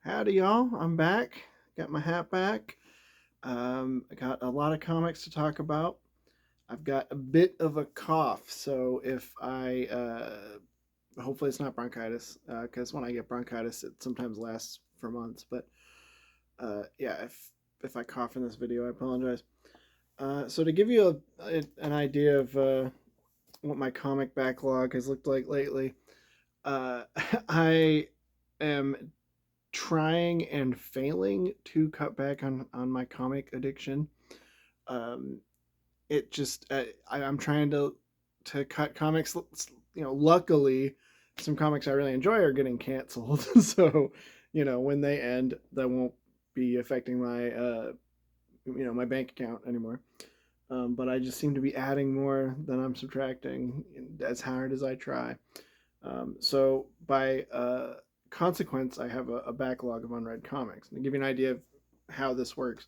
Howdy, y'all. I'm back. Got my hat back. I got a lot of comics to talk about. I've got a bit of a cough, so if hopefully it's not bronchitis, because when I get bronchitis, it sometimes lasts for months. But yeah, if I cough in this video, I apologize. So to give you an idea of what my comic backlog has looked like lately, I am trying and failing to cut back on my comic addiction. Um, it just I'm trying to cut comics. Luckily, some comics I really enjoy are getting canceled. So, when they end, that won't be affecting my my bank account anymore. But I just seem to be adding more than I'm subtracting, as hard as I try. So by consequence, I have a backlog of unread comics. And to give you an idea of how this works,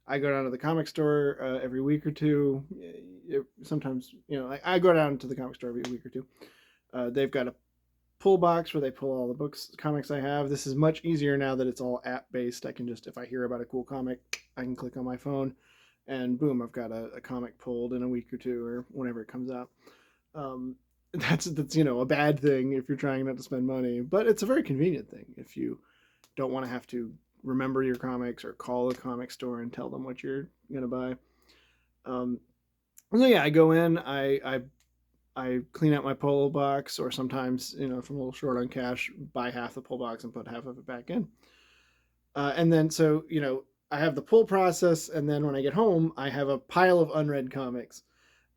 I go down to the comic store every week or two. Sometimes, I go down to the comic store every week or two. They've got a pull box where they pull all the comics I have. This is much easier now that it's all app based. I can just, if I hear about a cool comic, I can click on my phone and boom, I've got a comic pulled in a week or two or whenever it comes out. Um, that's a bad thing if you're trying not to spend money, but it's a very convenient thing if you don't want to have to remember your comics or call a comic store and tell them what you're gonna buy. Um, so yeah, I go in, I clean out my pull box, or sometimes if I'm a little short on cash, buy half the pull box and put half of it back in. And then so I have the pull process, and then when I get home, I have a pile of unread comics,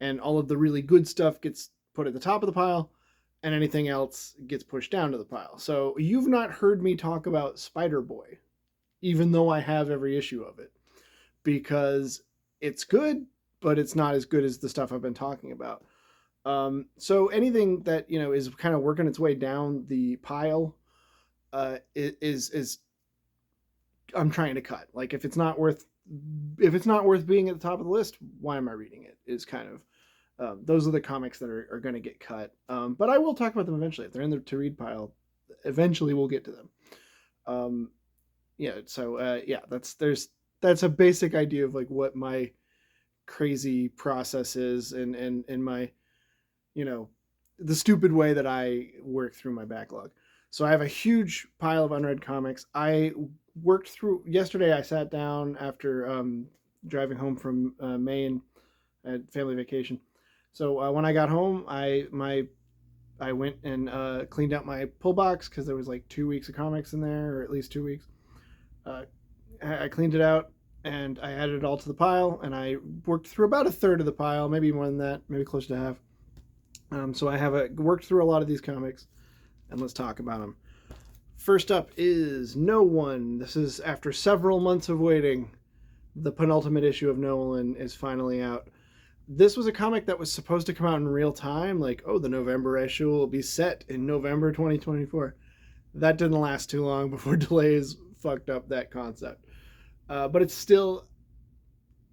and all of the really good stuff gets put at the top of the pile, and anything else gets pushed down to the pile. So you've not heard me talk about Spider Boy, even though I have every issue of it, because it's good, but it's not as good as the stuff I've been talking about. So anything that is kind of working its way down the pile is I'm trying to cut. Like if it's not worth being at the top of the list, why am I reading it? Is kind of those are the comics that are going to get cut. But I will talk about them eventually. If they're in the to read pile, eventually we'll get to them. Um, yeah. So yeah, that's a basic idea of like what my crazy process is, and my you know the stupid way that I work through my backlog. So I have a huge pile of unread comics. I worked through yesterday. I sat down after driving home from Maine at family vacation. So when I got home, I went and cleaned out my pull box because there was like 2 weeks of comics in there, or at least 2 weeks. Uh, I cleaned it out and I added it all to the pile, and I worked through about a third of the pile, maybe more than that, maybe close to half. So I have worked through a lot of these comics, and let's talk about them. First up is No One. This is after several months of waiting. The penultimate issue of Nolan is finally out. This was a comic that was supposed to come out in real time, like, oh, the November issue will be set in November 2024. That didn't last too long before delays fucked up that concept. But it's still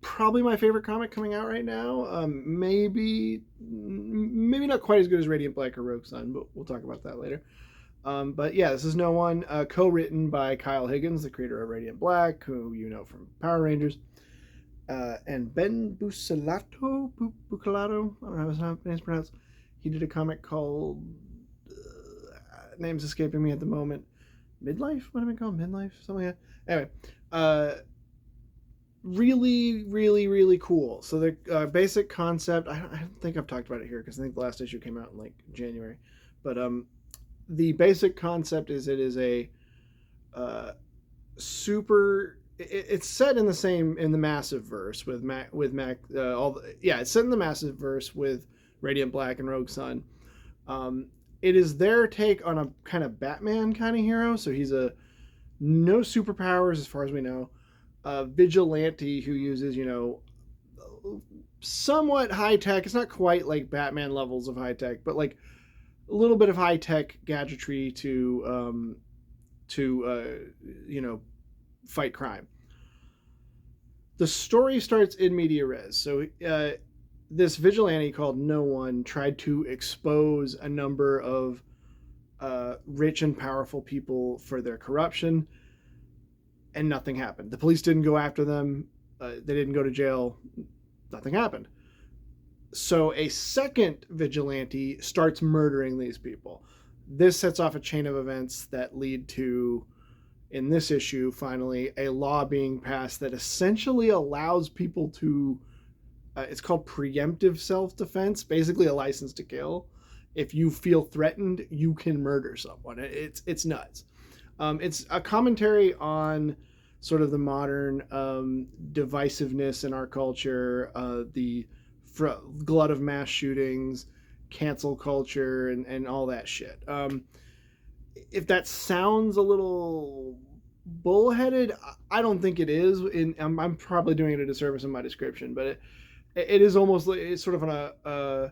probably my favorite comic coming out right now. Maybe not quite as good as Radiant Black or Rogue Sun, but we'll talk about that later. But yeah, this is No One, co-written by Kyle Higgins, the creator of Radiant Black, who you know from Power Rangers, and Ben Bucalato, I don't know how his name's pronounced. He did a comic called, name's escaping me at the moment, Midlife? What am I called? Midlife? Something like that. Anyway, really, really, really cool. So the basic concept, I don't think I've talked about it here because I think the last issue came out in like January, but the basic concept is it is a super. It's set in the massive verse with it's set in the massive verse with Radiant Black and Rogue Sun. It is their take on a kind of Batman kind of hero. So he's a no superpowers as far as we know, vigilante who uses somewhat high tech. It's not quite like Batman levels of high tech, but like a little bit of high tech gadgetry to fight crime. The story starts in media res. So this vigilante called No One tried to expose a number of rich and powerful people for their corruption. and nothing happened. The police didn't go after them. They didn't go to jail. Nothing happened. So a second vigilante starts murdering these people. This sets off a chain of events that lead to, in this issue, finally, a law being passed that essentially allows people to, it's called preemptive self-defense, basically a license to kill. If you feel threatened, you can murder someone. It's nuts. It's a commentary on sort of the modern divisiveness in our culture, the glut of mass shootings, cancel culture, and all that shit. If that sounds a little bullheaded, I don't think it is. I'm probably doing it a disservice in my description, but it is almost like it's sort of an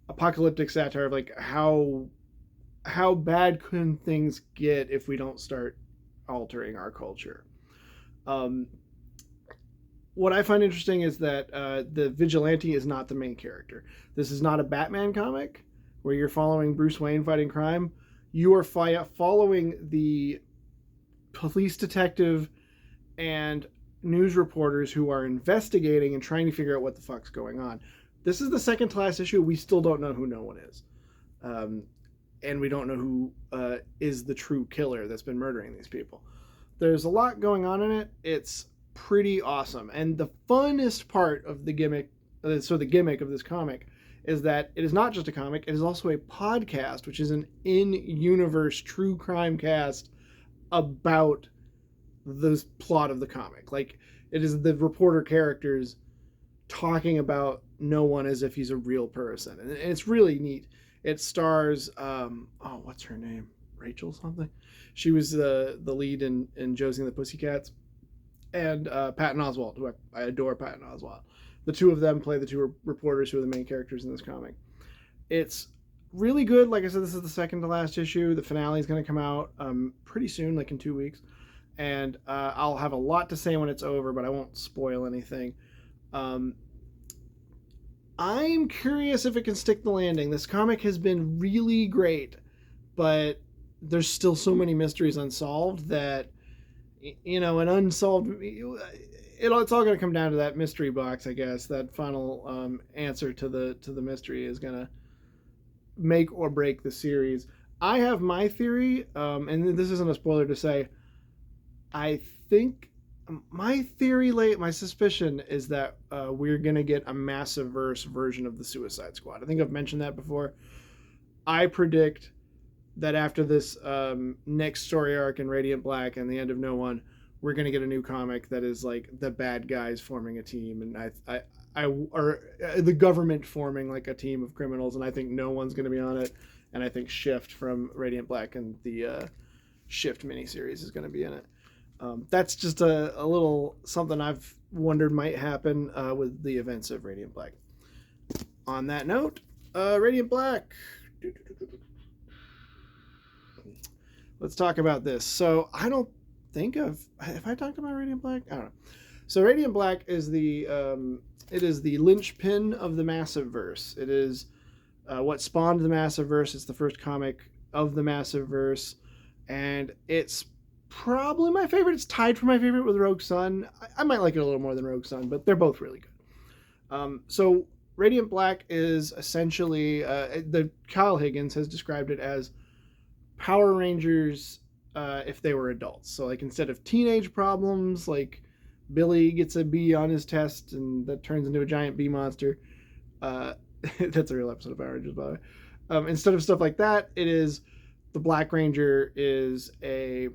apocalyptic satire of like how bad can things get if we don't start altering our culture. What I find interesting is that the vigilante is not the main character. This is not a Batman comic where you're following Bruce Wayne fighting crime. You are following the police detective and news reporters who are investigating and trying to figure out what the fuck's going on. This is the second to last issue. We still don't know who No One is. And we don't know who is the true killer that's been murdering these people. There's a lot going on in it. It's pretty awesome. And the funnest part of the gimmick, the gimmick of this comic, is that it is not just a comic, it is also a podcast, which is an in-universe true crime cast about the plot of the comic. Like, it is the reporter characters talking about No One as if he's a real person. And it's really neat. It stars, what's her name? Rachel something? She was the lead in Josie and the Pussycats. And Patton Oswalt, who I adore Patton Oswalt. The two of them play the two reporters who are the main characters in this comic. It's really good. Like I said, this is the second to last issue. The finale is going to come out pretty soon, like in 2 weeks. And I'll have a lot to say when it's over, but I won't spoil anything. I'm curious if it can stick the landing. This comic has been really great, but there's still so many mysteries unsolved that, you know, an unsolved... It's all going to come down to that mystery box, I guess. That final answer to the mystery is going to make or break the series. I have my theory, and this isn't a spoiler to say, I think my theory, my suspicion is that we're going to get a massive version of the Suicide Squad. I think I've mentioned that before. I predict that after this next story arc in Radiant Black and the end of No One, we're going to get a new comic that is like the bad guys forming a team, and or the government forming like a team of criminals, and I think No One's going to be on it, and I think Shift from Radiant Black and the Shift miniseries is going to be in it. That's just a little something I've wondered might happen with the events of Radiant Black. On that note, Radiant Black. Let's talk about this. So I don't think have I talked about Radiant Black? I don't know. So Radiant Black is it is the linchpin of the Massiveverse. It is what spawned the Massiveverse. It's the first comic of the Massiveverse, and it's probably my favorite. It's tied for my favorite with Rogue Sun. I might like it a little more than Rogue Sun, but they're both really good. So Radiant Black is essentially the Kyle Higgins has described it as Power Rangers if they were adults. So like instead of teenage problems, like Billy gets a bee on his test and that turns into a giant bee monster. That's a real episode of Power Rangers, by the way. Instead of stuff like that, it is the Black Ranger is a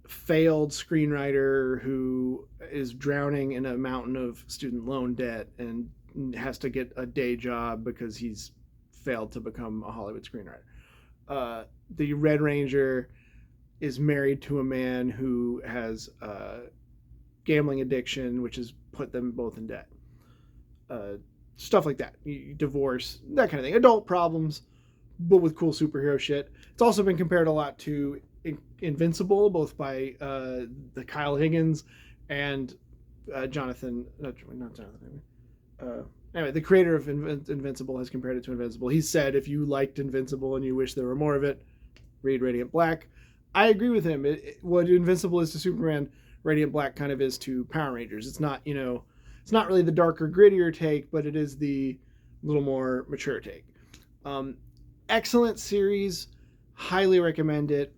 failed screenwriter who is drowning in a mountain of student loan debt and has to get a day job because he's failed to become a Hollywood screenwriter. The Red Ranger is married to a man who has gambling addiction, which has put them both in debt. Stuff like that. Divorce, that kind of thing. Adult problems, but with cool superhero shit. It's also been compared a lot to Invincible, both by the Kyle Higgins and Jonathan. Not Jonathan. Anyway, the creator of Invincible has compared it to Invincible. He said, if you liked Invincible and you wish there were more of it, read Radiant Black. I agree with him. What Invincible is to Superman, Radiant Black kind of is to Power Rangers. It's not, it's not really the darker, grittier take, but it is the little more mature take. Um, Excellent series. Highly recommend it.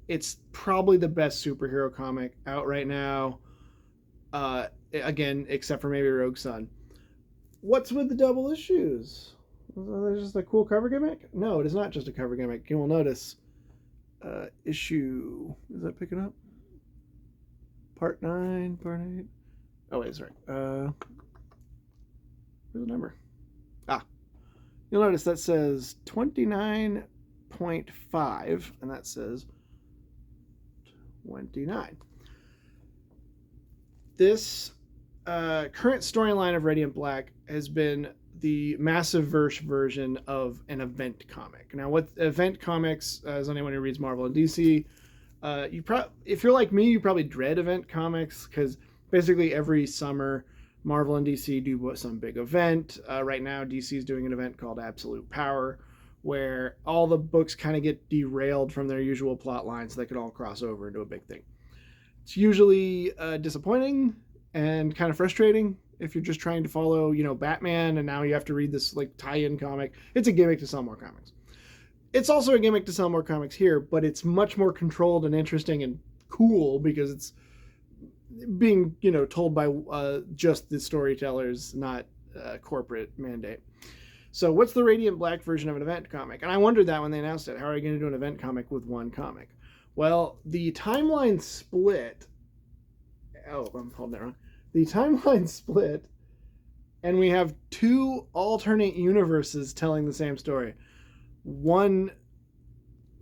It's probably the best superhero comic out right now. Again, except for maybe Rogue Sun. What's with the double issues? Is that just a cool cover gimmick? No, it is not just a cover gimmick. You will notice issue. Is that picking up? Part 9, Part 8. Oh, wait, sorry. Where's the number? You'll notice that says 29.5, and that says 29. This current storyline of Radiant Black has been the massive verse version of an event comic. Now, what event comics, as anyone who reads Marvel and DC, if you're like me, you probably dread event comics because basically every summer Marvel and DC do some big event. Right now, DC is doing an event called Absolute Power, where all the books kind of get derailed from their usual plot lines so they could all cross over into a big thing. It's usually disappointing and kind of frustrating if you're just trying to follow, Batman, and now you have to read this like tie-in comic. It's a gimmick to sell more comics. It's also a gimmick to sell more comics here, but it's much more controlled and interesting and cool because it's being, told by just the storytellers, not corporate mandate. So what's the Radiant Black version of an event comic? And I wondered that when they announced it. How are you going to do an event comic with one comic? Well, the timeline split. Oh, I'm holding that wrong. The timeline split, and we have two alternate universes telling the same story. One,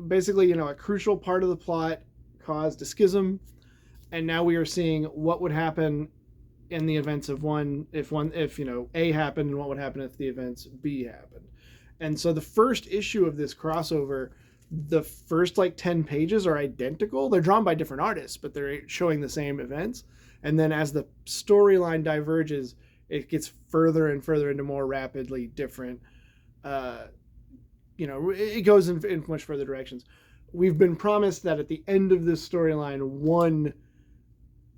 basically, a crucial part of the plot caused a schism, and now we are seeing what would happen in the events of if A happened, and what would happen if the events B happened. And so the first issue of this crossover, the first 10 pages are identical. They're drawn by different artists, but they're showing the same events. And then as the storyline diverges, it gets further and further into more rapidly different, it goes in much further directions. We've been promised that at the end of this storyline,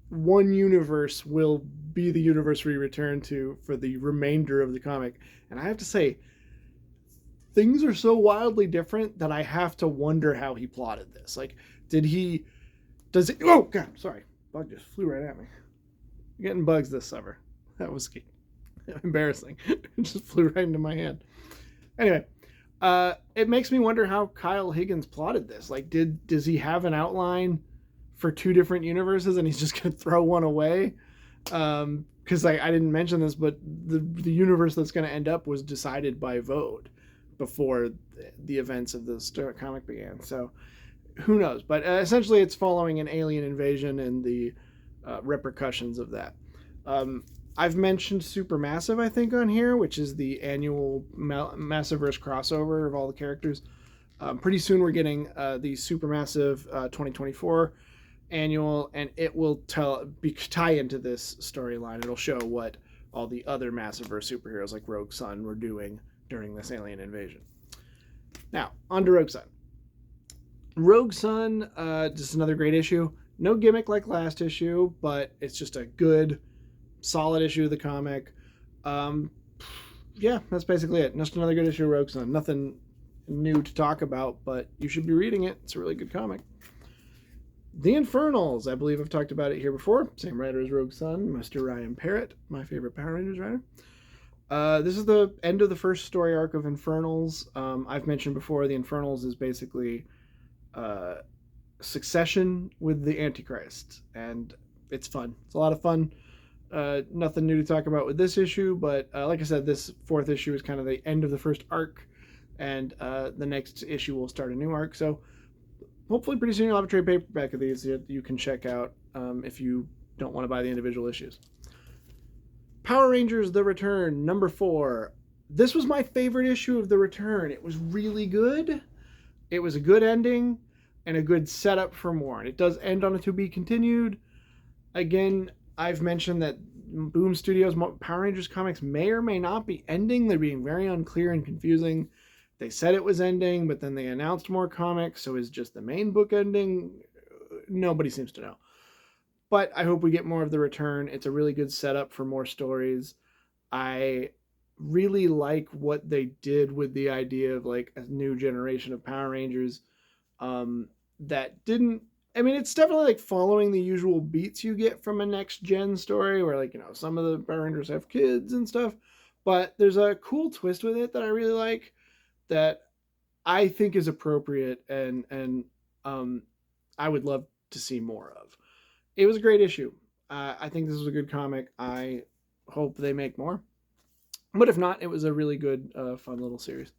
one universe will be the universe we return to for the remainder of the comic. And I have to say, things are so wildly different that I have to wonder how he plotted this. Oh, God, sorry. Bug just flew right at me. I'm getting bugs this summer. That was embarrassing. It just flew right into my hand. Anyway, it makes me wonder how Kyle Higgins plotted this. Does he have an outline for two different universes and he's just going to throw one away? Because I didn't mention this, but the universe that's going to end up was decided by vote before the events of the comic began. So who knows? But essentially it's following an alien invasion and the repercussions of that. I've mentioned Supermassive, I think, on here, which is the annual Massiverse crossover of all the characters. Pretty soon we're getting the Supermassive 2024 annual, and it will tie into this storyline. It'll show what all the other Massiverse superheroes like Rogue Sun were doing during this alien invasion. Now, on to Rogue Sun. Rogue Sun, just another great issue. No gimmick like last issue, but it's just a good, solid issue of the comic. Yeah, that's basically it. Just another good issue of Rogue Sun. Nothing new to talk about, but you should be reading it. It's a really good comic. The Infernals. I believe I've talked about it here before. Same writer as Rogue Sun, Mr. Ryan Parrott, my favorite Power Rangers writer. This is the end of the first story arc of Infernals. I've mentioned before, the Infernals is basically succession with the Antichrist, and it's fun. It's a lot of fun. Nothing new to talk about with this issue, but like I said, this fourth issue is kind of the end of the first arc, and the next issue will start a new arc. So hopefully pretty soon you'll have a trade paperback of these that you can check out if you don't want to buy the individual issues. Power Rangers The Return, number 4. This was my favorite issue of The Return. It was really good. It was a good ending and a good setup for more. And it does end on a to be continued. Again, I've mentioned that Boom Studios Power Rangers comics may or may not be ending. They're being very unclear and confusing. They said it was ending, but then they announced more comics. So is just the main book ending? nobody seems to know. But I hope we get more of the return. It's a really good setup for more stories. I really like what they did with the idea of like a new generation of Power Rangers, that didn't. I mean, it's definitely like following the usual beats you get from a next gen story, where like some of the Power Rangers have kids and stuff, but there's a cool twist with it that I really like, that I think is appropriate, and um, I would love to see more of. It was a great issue. I think this was a good comic. I hope they make more. But if not, it was a really good, fun little series.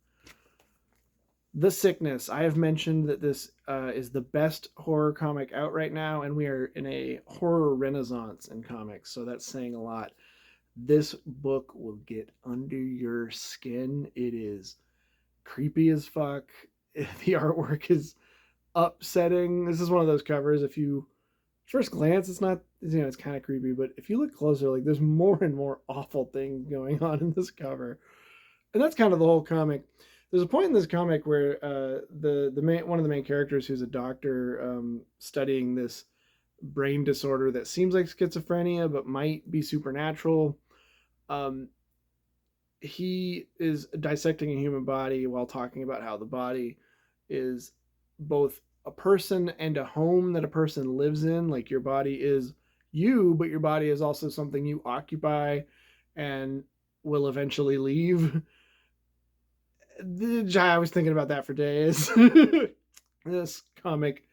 The Sickness. I have mentioned that this is the best horror comic out right now, and we are in a horror renaissance in comics, so that's saying a lot. This book will get under your skin. It is creepy as fuck. The artwork is upsetting. This is one of those covers. If you first glance, it's not, it's kind of creepy, but if you look closer, like there's more and more awful things going on in this cover, and that's kind of the whole comic. There's a point in this comic where the main one of the main characters, who's a doctor, studying this brain disorder that seems like schizophrenia but might be supernatural. Um, he is dissecting a human body while talking about how the body is both a person and a home that a person lives in. Like your body is you, but your body is also something you occupy and will eventually leave. I was thinking about that for days. This comic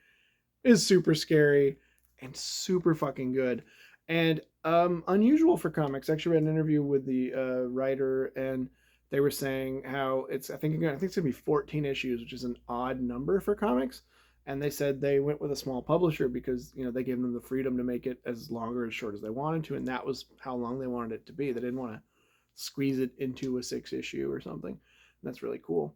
is super scary and super fucking good, and unusual for comics. I actually read an interview with the writer, and they were saying how I think it's gonna be 14 issues, which is an odd number for comics. And they said they went with a small publisher because they gave them the freedom to make it as long or as short as they wanted to, and that was how long they wanted it to be. They didn't want to squeeze it into a 6 issue or something. And that's really cool.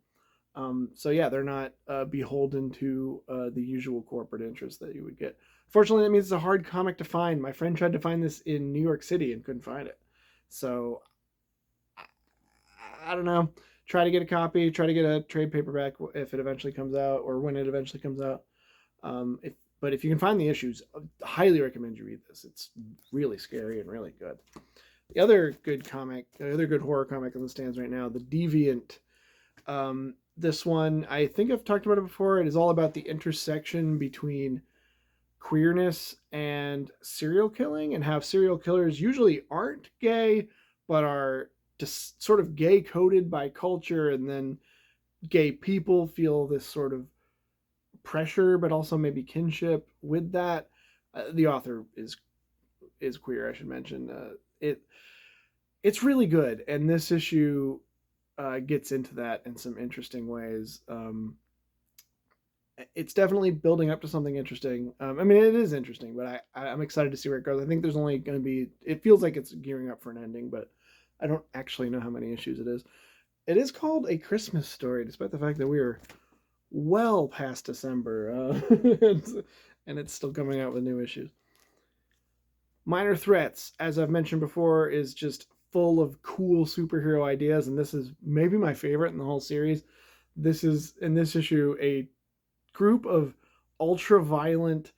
So yeah, they're not beholden to the usual corporate interests that you would get. Fortunately, that means it's a hard comic to find. My friend tried to find this in New York City and couldn't find it. So I don't know. Try to get a copy. Try to get a trade paperback if it eventually comes out, or when it eventually comes out. But if you can find the issues, I highly recommend you read this. It's really scary and really good. The other good horror comic on the stands right now, The Deviant. This one, I think I've talked about it before. It is all about the intersection between queerness and serial killing, and how serial killers usually aren't gay, but are just sort of gay coded by culture, and then gay people feel this sort of pressure, but also maybe kinship with that. The author is queer, I should mention. It's really good, and this issue gets into that in some interesting ways. It's definitely building up to something interesting. I mean, it is interesting, but I'm excited to see where it goes. I think there's only going to be. It feels like it's gearing up for an ending, but I don't actually know how many issues it is. It is called A Christmas Story, despite the fact that we are well past December, and it's still coming out with new issues. Minor Threats, as I've mentioned before, is just full of cool superhero ideas, and this is maybe my favorite in the whole series. This is, in this issue, a group of ultra violent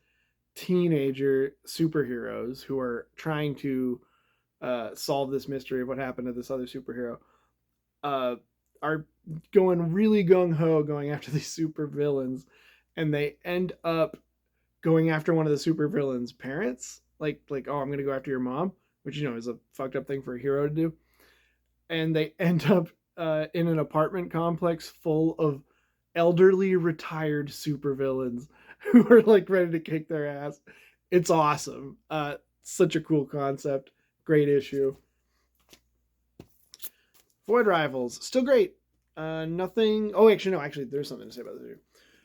teenager superheroes who are trying to solve this mystery of what happened to this other superhero. Are going really gung ho, going after these super villains, and they end up going after one of the super villains' parents. Like, oh, I'm gonna go after your mom, which is a fucked up thing for a hero to do. And they end up in an apartment complex full of elderly retired supervillains who are like ready to kick their ass. It's awesome. Such a cool concept. Great issue. Void Rivals, still great. Nothing. Oh, actually, no. Actually, there's something to say about this issue.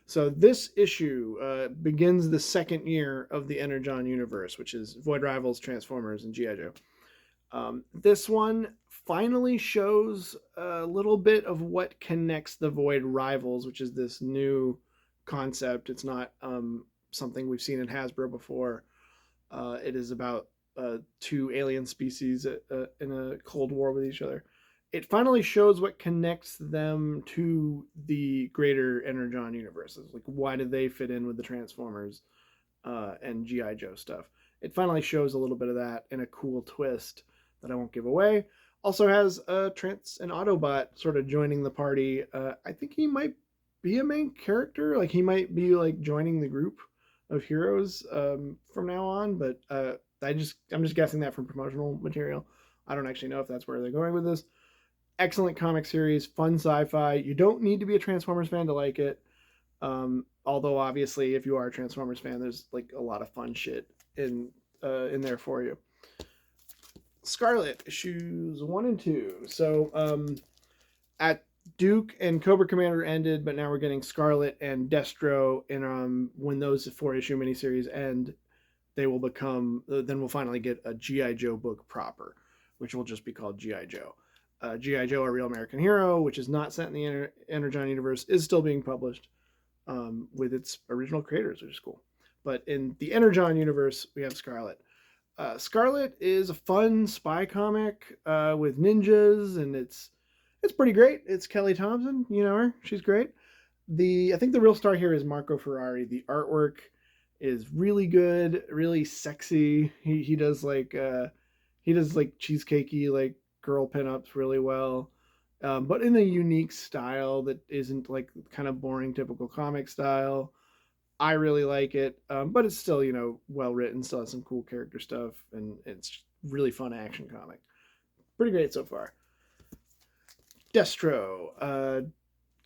So this issue begins the second year of the Energon universe, which is Void Rivals, Transformers, and GI Joe. This one finally shows a little bit of what connects the Void Rivals, which is this new concept. It's not something we've seen in Hasbro before. It is about two alien species in a Cold War with each other. It finally shows what connects them to the greater Energon universes. Like, why do they fit in with the Transformers? and GI Joe stuff. It finally shows a little bit of that in a cool twist that I won't give away. Also has an Autobot sort of joining the party. I think he might be a main character. Like he might be like joining the group of heroes from now on. But I'm just guessing that from promotional material. I don't actually know if that's where they're going with this. Excellent comic series, fun sci-fi. You don't need to be a Transformers fan to like it. Although obviously, if you are a Transformers fan, there's like a lot of fun shit in there for you. Scarlet issues 1 and 2. So at Duke and Cobra Commander ended, but now we're getting Scarlet and Destro. And when those 4-issue miniseries end, they will become. Then we'll finally get a GI Joe book proper, which will just be called GI Joe. GI Joe: A Real American Hero, which is not set in the Energon universe, is still being published with its original creators, which is cool. But in the Energon universe, we have Scarlet. Scarlet is a fun spy comic with ninjas, and it's pretty great. It's Kelly Thompson, you know her, she's great. I think the real star here is Marco Ferrari. The artwork is really good, really sexy. He does like cheesecakey like girl pinups really well, but in a unique style that isn't like kind of boring typical comic style. I really like it, but it's still well written, still has some cool character stuff, and it's really fun action comic. Pretty great so far. Destro,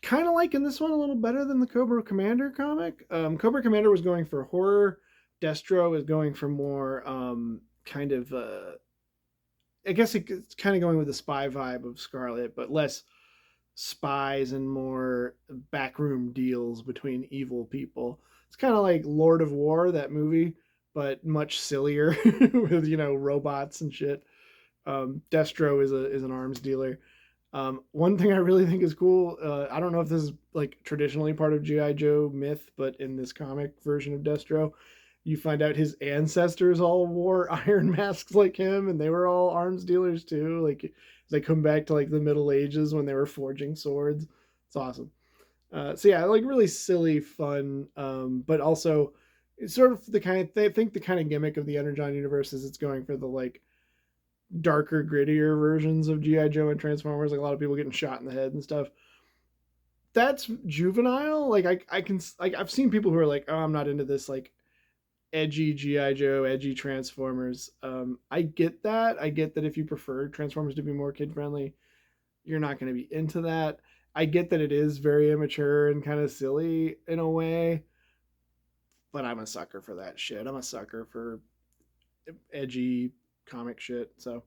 kind of liking this one a little better than the Cobra Commander comic. Cobra Commander was going for horror. Destro is going for more kind of I guess it's kind of going with the spy vibe of Scarlet, but less spies and more backroom deals between evil people. It's kind of like Lord of War, that movie, but much sillier with robots and shit. Destro is an arms dealer. One thing I really think is cool. I don't know if this is like traditionally part of GI Joe myth, but in this comic version of Destro, you find out his ancestors all wore iron masks like him, and they were all arms dealers too. Like they come back to like the Middle Ages when they were forging swords. It's awesome. So yeah, like really silly, fun, but also it's sort of the kind of I think the kind of gimmick of the Energon universe is it's going for the like darker, grittier versions of GI Joe and Transformers. Like a lot of people getting shot in the head and stuff. That's juvenile. Like I can like I've seen people who are like, oh, I'm not into this like edgy GI Joe, edgy Transformers. I get that. I get that if you prefer Transformers to be more kid friendly, you're not going to be into that. I get that it is very immature and kind of silly in a way, but I'm a sucker for that shit. I'm a sucker for edgy comic shit. So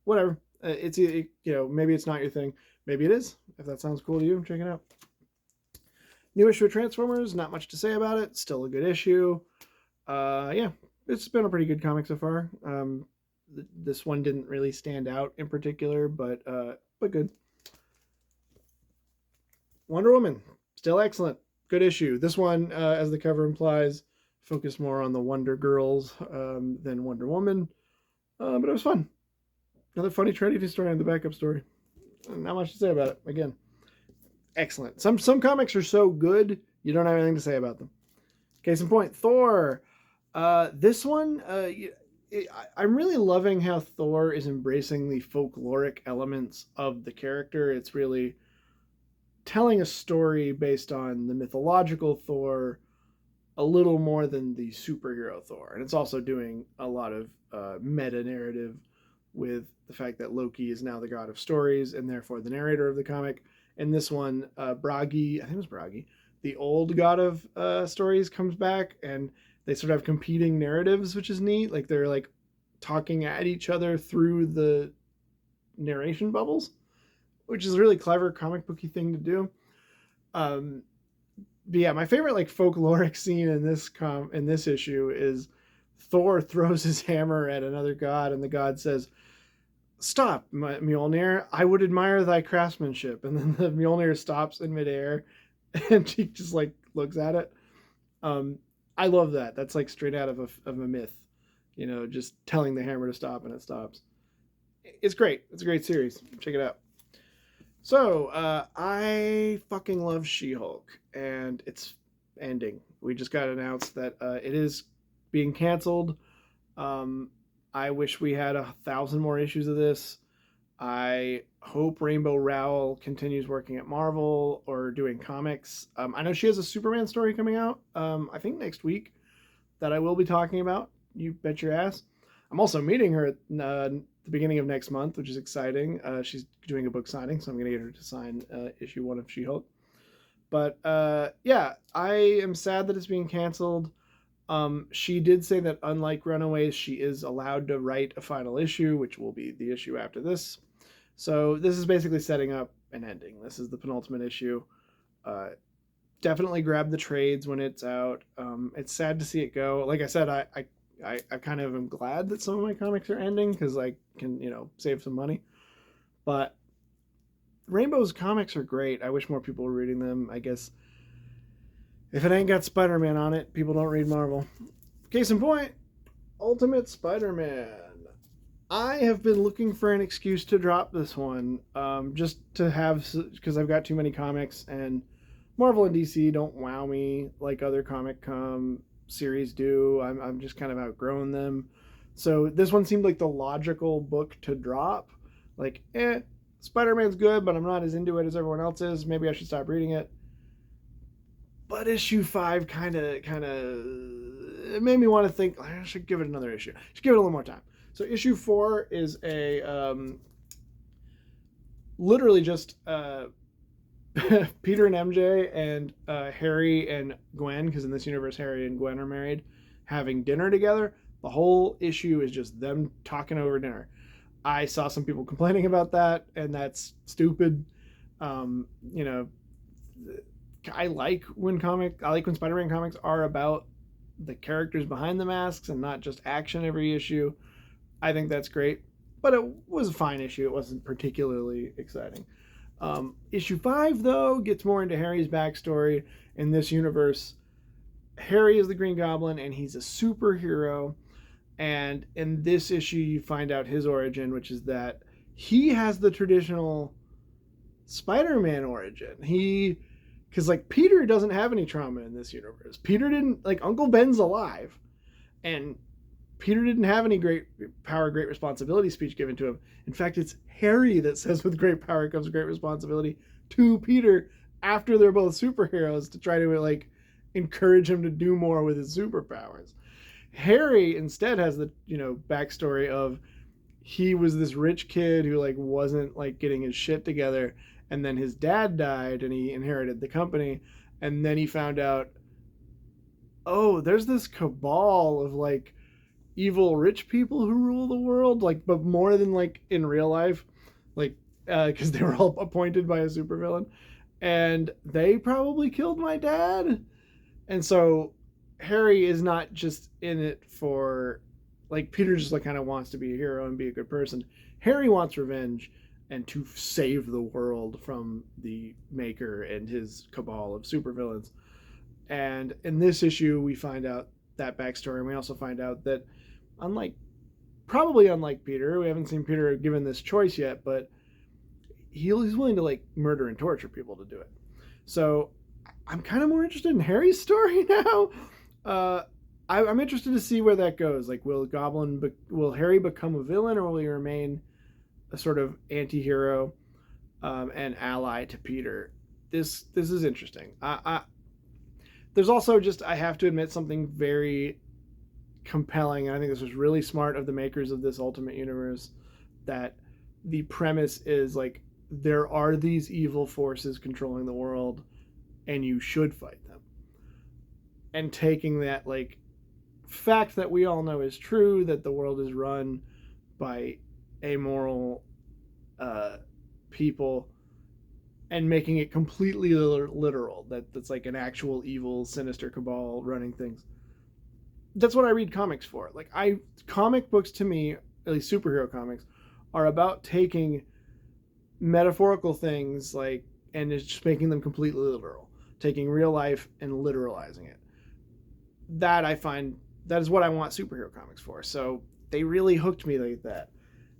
whatever. It's maybe it's not your thing. Maybe it is. If that sounds cool to you, check it out. New issue of Transformers. Not much to say about it. Still a good issue. Yeah, it's been a pretty good comic so far. This one didn't really stand out in particular, but good. Wonder Woman, still excellent. Good issue. This one, as the cover implies, focused more on the Wonder Girls than Wonder Woman, but it was fun. Another funny Trinity story on the backup story. Not much to say about it. Again, excellent. Some comics are so good you don't have anything to say about them. Case in point, Thor. This one, I'm really loving how Thor is embracing the folkloric elements of the character. It's really telling a story based on the mythological Thor a little more than the superhero Thor. And it's also doing a lot of meta narrative with the fact that Loki is now the god of stories and therefore the narrator of the comic. And this one, Bragi, I think it was Bragi, the old god of stories comes back, and they sort of have competing narratives, which is neat. Like they're like talking at each other through the narration bubbles, which is a really clever comic booky thing to do. But yeah, my favorite like folkloric scene in this issue is Thor throws his hammer at another god, and the god says, "Stop, Mjolnir! I would admire thy craftsmanship." And then the Mjolnir stops in midair, and he just like looks at it. I love that. That's like straight out of a myth, just telling the hammer to stop and it stops. It's great. It's a great series. Check it out. So I fucking love She-Hulk, and it's ending. We just got announced that it is being canceled. Um, I wish we had 1,000 more issues of this. I hope Rainbow Rowell continues working at Marvel or doing comics. I know she has a Superman story coming out, I think next week, that I will be talking about. You bet your ass. I'm also meeting her at the beginning of next month, which is exciting. She's doing a book signing, so I'm going to get her to sign issue 1 of She-Hulk. But yeah, I am sad that it's being canceled. She did say that unlike Runaways, she is allowed to write a final issue, which will be the issue after this. So this is basically setting up an ending. This is the penultimate issue. Definitely grab the trades when it's out. It's sad to see it go. Like I said, I kind of am glad that some of my comics are ending because I can, save some money. But Rainbow's comics are great. I wish more people were reading them. I guess if it ain't got Spider-Man on it, people don't read Marvel. Case in point, Ultimate Spider-Man. I have been looking for an excuse to drop this one, just to have, because I've got too many comics, and Marvel and DC don't wow me like other comic series do. I'm just kind of outgrown them. So this one seemed like the logical book to drop. Like, Spider-Man's good, but I'm not as into it as everyone else is. Maybe I should stop reading it. But issue 5 kind of it made me want to think I should give it another issue. I should give it a little more time. So issue 4 is a literally just Peter and MJ and Harry and Gwen, because in this universe Harry and Gwen are married, having dinner together. The whole issue is just them talking over dinner. I saw some people complaining about that, and that's stupid. I like when Spider-Man comics are about the characters behind the masks and not just action every issue. I think that's great, but it was a fine issue. It wasn't particularly exciting. Issue 5, though, gets more into Harry's backstory. In this universe, Harry is the Green Goblin, and he's a superhero. And in this issue, you find out his origin, which is that he has the traditional Spider-Man origin. Because, Peter doesn't have any trauma in this universe. Peter didn't, Uncle Ben's alive. And Peter didn't have any great power, great responsibility speech given to him. In fact, it's Harry that says with great power comes great responsibility to Peter after they're both superheroes to try to, encourage him to do more with his superpowers. Harry instead has the, backstory of he was this rich kid who, wasn't, getting his shit together. And then his dad died and he inherited the company. And then he found out, oh, there's this cabal of, evil rich people who rule the world, but more than, in real life. Because they were all appointed by a supervillain. And they probably killed my dad. And so Harry is not just in it for, Peter just, kind of wants to be a hero and be a good person. Harry wants revenge and to save the world from the Maker and his cabal of supervillains. And in this issue, we find out that backstory, and we also find out that probably unlike Peter, we haven't seen Peter given this choice yet, but he's willing to murder and torture people to do it. So I'm kind of more interested in Harry's story now. I'm interested to see where that goes. Will Harry become a villain, or will he remain a sort of anti-hero and ally to Peter? This is interesting. There's also I have to admit, something very compelling, and I think this was really smart of the makers of this Ultimate Universe, that the premise is there are these evil forces controlling the world and you should fight them. And taking that fact that we all know is true, that the world is run by amoral people, and making it completely literal, that's an actual evil sinister cabal running things. That's what I read comics for. Comic books to me, at least superhero comics, are about taking metaphorical things and just making them completely literal, taking real life and literalizing it. That I find, that is what I want superhero comics for. So they really hooked me like that.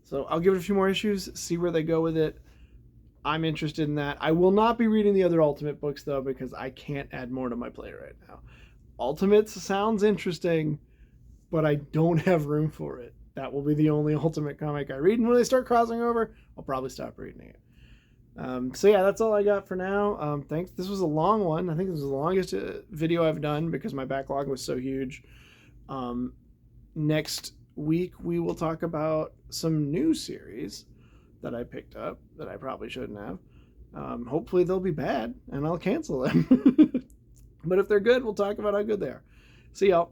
So I'll give it a few more issues, see where they go with it. I'm interested in that. I will not be reading the other Ultimate books, though, because I can't add more to my plate right now. Ultimates sounds interesting. but I don't have room for it. That will be the only Ultimate comic I read, and when they start crossing over, I'll probably stop reading it. So yeah, that's all I got for now. Thanks. This was a long one. I think this was the longest video I've done because my backlog was so huge. Next week we will talk about some new series that I picked up that I probably shouldn't have. Hopefully they'll be bad and I'll cancel them. But if they're good, we'll talk about how good they are. See y'all.